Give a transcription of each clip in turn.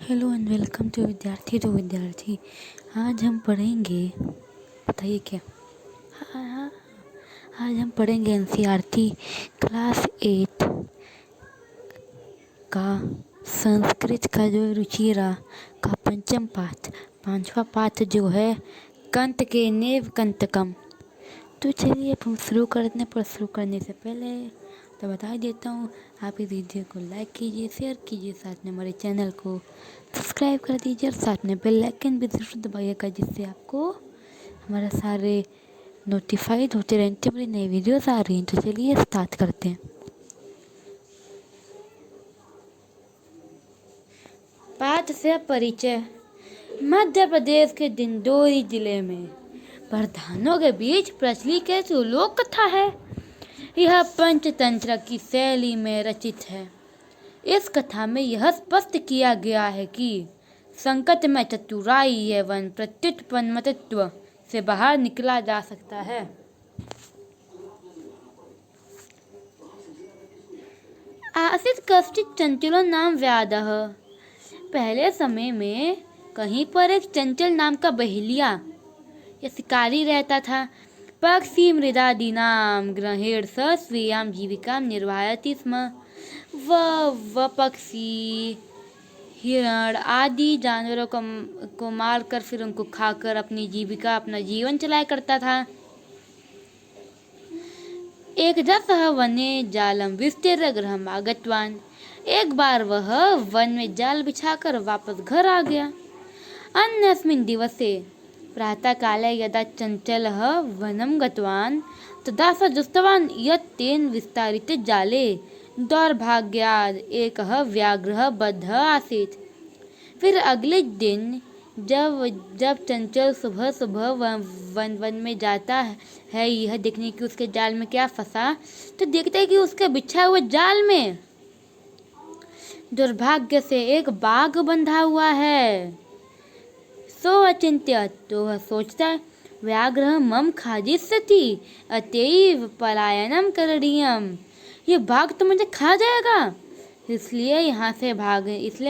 Hello and welcome to विद्यार्थी। आज हम पढ़ेंगे, बताइए क्या। हाँ, आज हम पढ़ेंगे एनसीईआरटी क्लास 8 का संस्कृत का जो रुचिरा का पंचम पाठ, पांचवा पाठ जो है कंत के नेव कंतकम। तो चलिए अब हम शुरू करने से पहले तो बता देता हूँ, आप इस वीडियो को लाइक कीजिए, शेयर कीजिए, साथ में हमारे चैनल को सब्सक्राइब कर दीजिए और साथ में बेल आइकन भी ज़रूर दबाइएगा, जिससे आपको हमारा सारे नोटिफाइड होते रहते, हमारी नई वीडियोस आ रही हैं। तो चलिए स्टार्ट करते हैं। पाठ से परिचय। मध्य प्रदेश के डिंडोरी जिले में प्रधानों के बीच प्रचलित एक लोक कथा है। यह पंचतंत्र की शैली में रचित है। इस कथा में यह स्पष्ट किया गया है कि संकट में चतुराई एवं प्रत्युत्पन्नमतित्व से बाहर निकला जा सकता है। आसीत कश्चित् चंचलो नाम व्याधः। पहले समय में कहीं पर एक चंचल नाम का बहेलिया या शिकारी रहता था। पक्षी मृदादीनां ग्रहेण स स्वीयां जीविकां निर्वाहयति स्म। वह पक्षी, हिरण आदि जानवरों को मारकर फिर उनको खाकर अपनी जीविका, अपना जीवन चलाया करता था। एकदा सः वने जालं विस्तीर्य गृहम् आगतवान्। एक बार वह वन में जाल बिछाकर वापस घर आ गया। अन्यस्मिन् दिवसे प्रातःकाले यदा चञ्चलः वनं गतवान् तदा सः दृष्टवान् यत् तेन विस्तारिते जाले दौर्भाग्यात् एकः व्याघ्रः बद्धः आसीत्। फिर अगले दिन जब चंचल सुबह सुबह वन में जाता है यह देखने की उसके जाल में क्या फंसा, तो देखता है कि उसके बिछा हुए जाल में दुर्भाग्य से एक बाघ बंधा हुआ है। सो अचिंत्य, तो वह सोचता है व्याघ्र मम खादिष्यति अतएव पलायनम करणीयम। ये बाघ तो मुझे खा जाएगा, इसलिए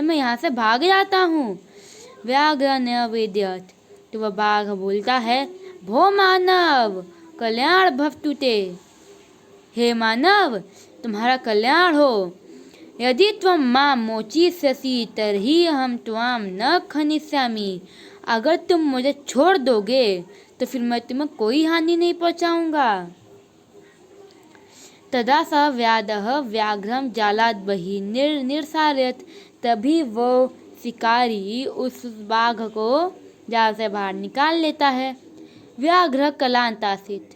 मैं यहाँ से भाग जाता हूँ। व्याघ्र न वेद्यत, तो वह बाघ बोलता है भो मानव कल्याण भवतु ते। हे मानव, तुम्हारा कल्याण हो। यदि त्वं मां मोचिष्यसि तर्हि अहं त्वां न खनिष्यामि। अगर तुम मुझे छोड़ दोगे तो फिर मैं तुम्हें कोई हानि नहीं पहुंचाऊंगा। तदा स व्याघ्रं जालात् बहिः निरसारयत्। तभी वो शिकारी उस बाघ को जाल से बाहर निकाल लेता है। व्याघ्र क्लान्त आसीत्,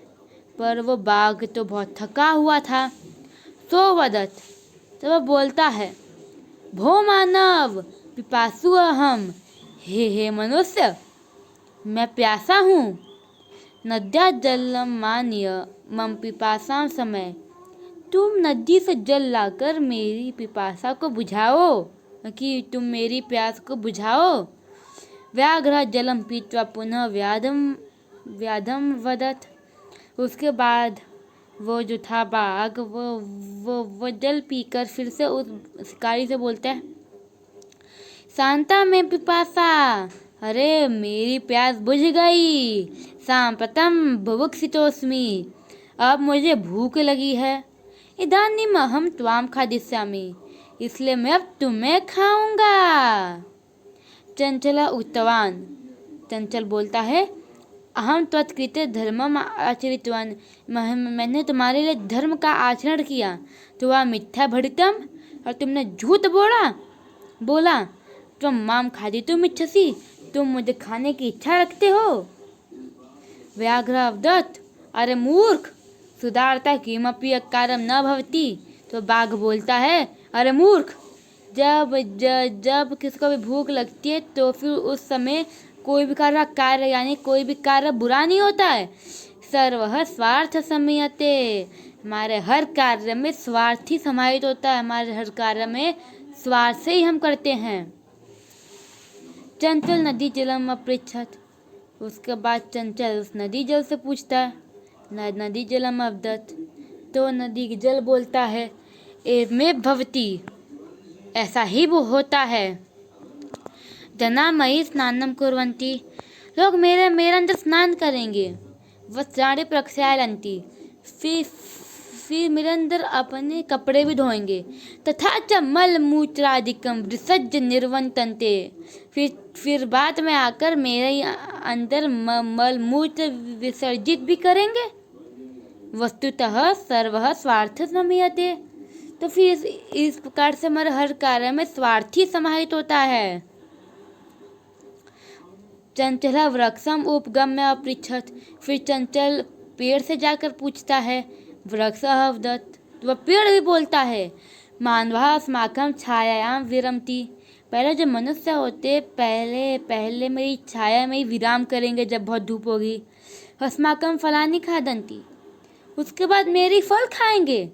पर वो बाघ तो बहुत थका हुआ था। सो वदत्, तो वह बोलता है भो मानव पिपासु अहम्। हे मनुष्य, मैं प्यासा हूँ। नद्या जलम मान्य मम पिपासां समय। तुम नदी से जल लाकर मेरी पिपासा को बुझाओ, कि तुम मेरी प्यास को बुझाओ। व्याघ्र जलम पीत्वा पुनः व्याधम वदत। उसके बाद वो जो था बाघ वो जल पीकर फिर से उस शिकारी से बोलता है शांता में पिपासा, अरे मेरी प्यास बुझ गई। सांप्रतम बुभुक्षितोस्मि, अब मुझे भूख लगी है। इदानीम अहं त्वां खादिष्यामि, इसलिए मैं अब तुम्हें खाऊंगा। चंचल उक्तवान्, चंचल बोलता है अहं त्वत्कृते धर्मम आचरितवान्। मैंने तुम्हारे लिए धर्म का आचरण किया। तो वह मिथ्या भटितम, और तुमने झूठ बोला। तुम माम खादितुम् इच्छसि, तुम मुझे खाने की इच्छा रखते हो। व्याघ्र अवदत्, अरे मूर्ख, सुधारता किमपि अकारं न भवति। तो बाघ बोलता है अरे मूर्ख, जब किसको भी भूख लगती है तो फिर उस समय कोई भी कार्य यानी कोई भी कार्य बुरा नहीं होता है। सर्वः स्वार्थ समयते, हमारे हर कार्य में स्वार्थ ही समाहित होता है। हमारे हर कार्य में स्वार्थ से ही हम करते हैं। चंचल नदी जलम अपृच्छत, उसके बाद चंचल उस नदी जल से पूछता है। नदी जलम अवदत्, तो नदी जल बोलता है एवमेव भवति, ऐसा ही वो होता है। जना मयि स्नानं कुर्वन्ति, लोग मेरे अंदर स्नान करेंगे। वस्त्राणि प्रक्षालन्ति, फिर मेरे अंदर अपने कपड़े भी धोएंगे। तथा च मल मूत्रादिकम विसर्ज निर्वतन्ते, फिर बाद में आकर मेरे अंदर मल मूत्र विसर्जित भी करेंगे। वस्तुतः सर्वः स्वार्थ समीयते, तो फिर इस प्रकार से हमारे हर कार्य में स्वार्थी समाहित होता है। चंचला वृक्षम उपगम्य अपृच्छत, फिर चंचल पेड़ से जाकर पूछता है। वृक्ष अवदत्, वह पेड़ भी बोलता है। मानवः अस्माकं छायायां विरमति, पहले जो मनुष्य होते पहले मेरी छाया में ही विराम करेंगे जब बहुत धूप होगी। अस्माकं फलानि खादन्ति, उसके बाद मेरी फल खाएंगे।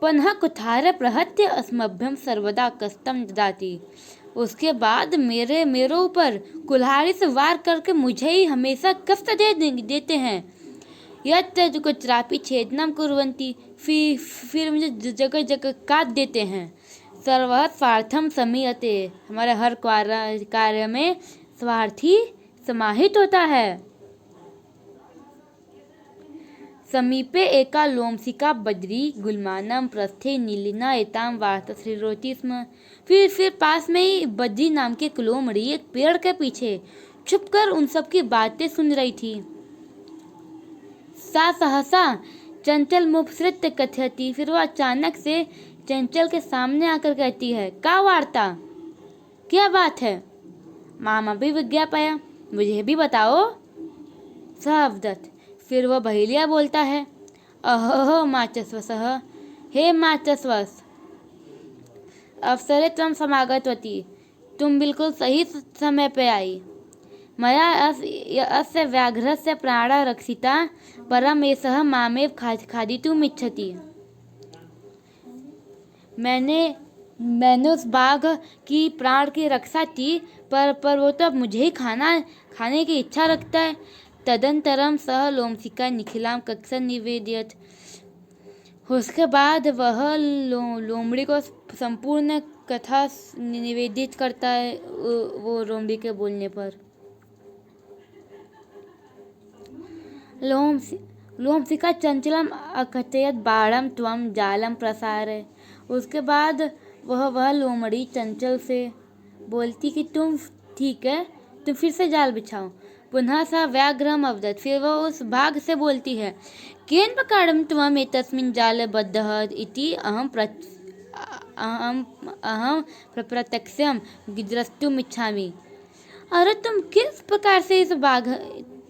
पुनः कुठार प्रहत्य अस्मभ्यं सर्वदा कष्टं ददाति, उसके बाद मेरे ऊपर कुल्हाड़ी से वार करके मुझे ही हमेशा कष्ट देते हैं। यत् कुत्रापि छेदनं कुर्वन्ति, फिर मुझे जगह जगह काट देते हैं। सर्वः स्वार्थं समीयते, हमारे हर कार्य में स्वार्थी समाहित होता है। समीपे एका लोमशिका बद्री गुल्मानम प्रस्थे नीलिना एताम वार्तश्रीरोति स्म, फिर पास में ही बद्री नाम के लोमड़ी एक पेड़ के पीछे छुपकर उन सब की बातें सुन रही थी। सा सहसा चंचल मुपसृत कथयति, फिर वो अचानक से चंचल के सामने आकर कहती है, का वार्ता, क्या बात है? मामा भी विज्ञापया, मुझे भी बताओ। सवदत, फिर वह बहेलिया बोलता है। अहो माचस्वसः, हे माचस्वस, अवसरे त्वं समागतवती, तुम बिल्कुल सही समय पे आई। मया अस्य व्याघ्रस्य प्राणा रक्षिता, परम एषः मामेव खादितुम् इच्छति। मैंने उस बाघ की प्राण की रक्षा की, पर वो तो अब मुझे ही खाने की इच्छा रखता है। तदंतरम सह लोमशिका निखिलाम कक्षा निवेदित, उसके बाद वह लोमड़ी को संपूर्ण कथा निवेदित करता है वो लोमड़ी के बोलने पर। लोमशिका चंचलम अकथयत बाणम त्वम जालम प्रसारय, उसके बाद वह लोमड़ी चंचल से बोलती कि तुम ठीक है, तुम फिर से जाल बिछाओ। पुनः सा व्याघ्रम अवदत्, फिर वह उस बाघ से बोलती है। केन प्रकारं त्वम् एतस्मिन् जाले बद्धः इति अहं प्रत्यक्षं द्रष्टुम् इच्छामि। अरे तुम किस प्रकार से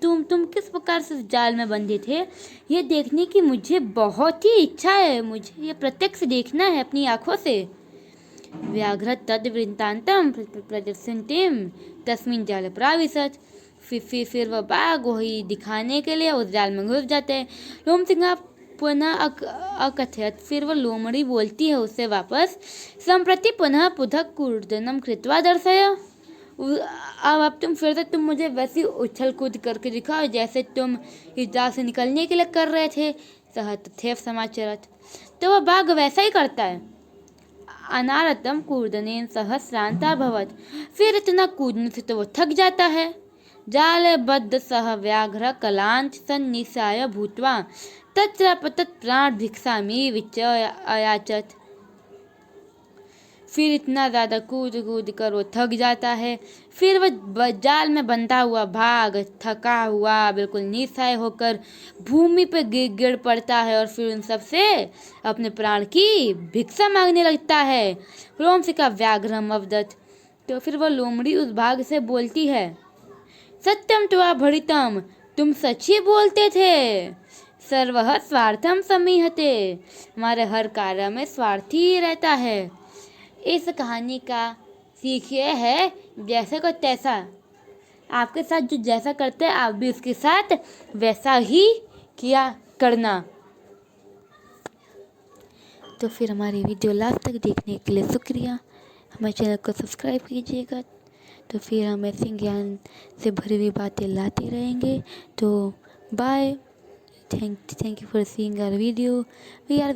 तुम किस प्रकार से जाल में बंधे थे, ये देखने की मुझे बहुत ही इच्छा है। मुझे ये प्रत्यक्ष देखना है अपनी आंखों से। व्याघ्र तद वृत्तान्तं प्रदर्शयन्तीं तस्मिन् जाले प्राविशत्, फिर वह बाघ वही दिखाने के लिए उस जाल में घुस जाते हैं। लोमशिका पुनः अकथयत, फिर वह लोमड़ी बोलती है उससे वापस। संप्रति पुनः पृथक् कूर्दनं कृत्वा दर्शय, अब तुम फिर से तुम मुझे वैसी उछल कूद करके दिखाओ जैसे तुम इस जाल से निकलने के लिए कर रहे थे। सह तथैव समाचरत, तो वह बाघ वैसा ही करता है। अनारतम कूर्दनेन सह श्रांता भवत, फिर इतना कूदने से तो वो थक जाता है। जाल बद्ध सह व्याघ्र कलांच सन्निसाय भूत्वा तत्र पतत् प्राण भिक्षामि विच अयाचत, फिर इतना ज़्यादा कूद कर वो थक जाता है। फिर वह जाल में बंधा हुआ भाग थका हुआ बिल्कुल निस्सहाय होकर भूमि पर गिर पड़ता है और फिर उन सब से अपने प्राण की भिक्षा मांगने लगता है। लोमशिका व्याघ्रम अवदत्, तो फिर वह लोमड़ी उस भाग से बोलती है। सत्यम त्वा भरितम, तुम सच ही बोलते थे। सर्वः स्वार्थम समीहते, हमारे हर कार्य में स्वार्थी ही रहता है। इस कहानी का सीख ये है, जैसे को तैसा, आपके साथ जो जैसा करते हैं आप भी उसके साथ वैसा ही किया करना। तो फिर हमारी वीडियो लास्ट तक देखने के लिए शुक्रिया। हमारे चैनल को सब्सक्राइब कीजिएगा, तो फिर हम ऐसे ज्ञान से भरी हुई बातें लाते रहेंगे। तो bye, thank you for seeing our video. We are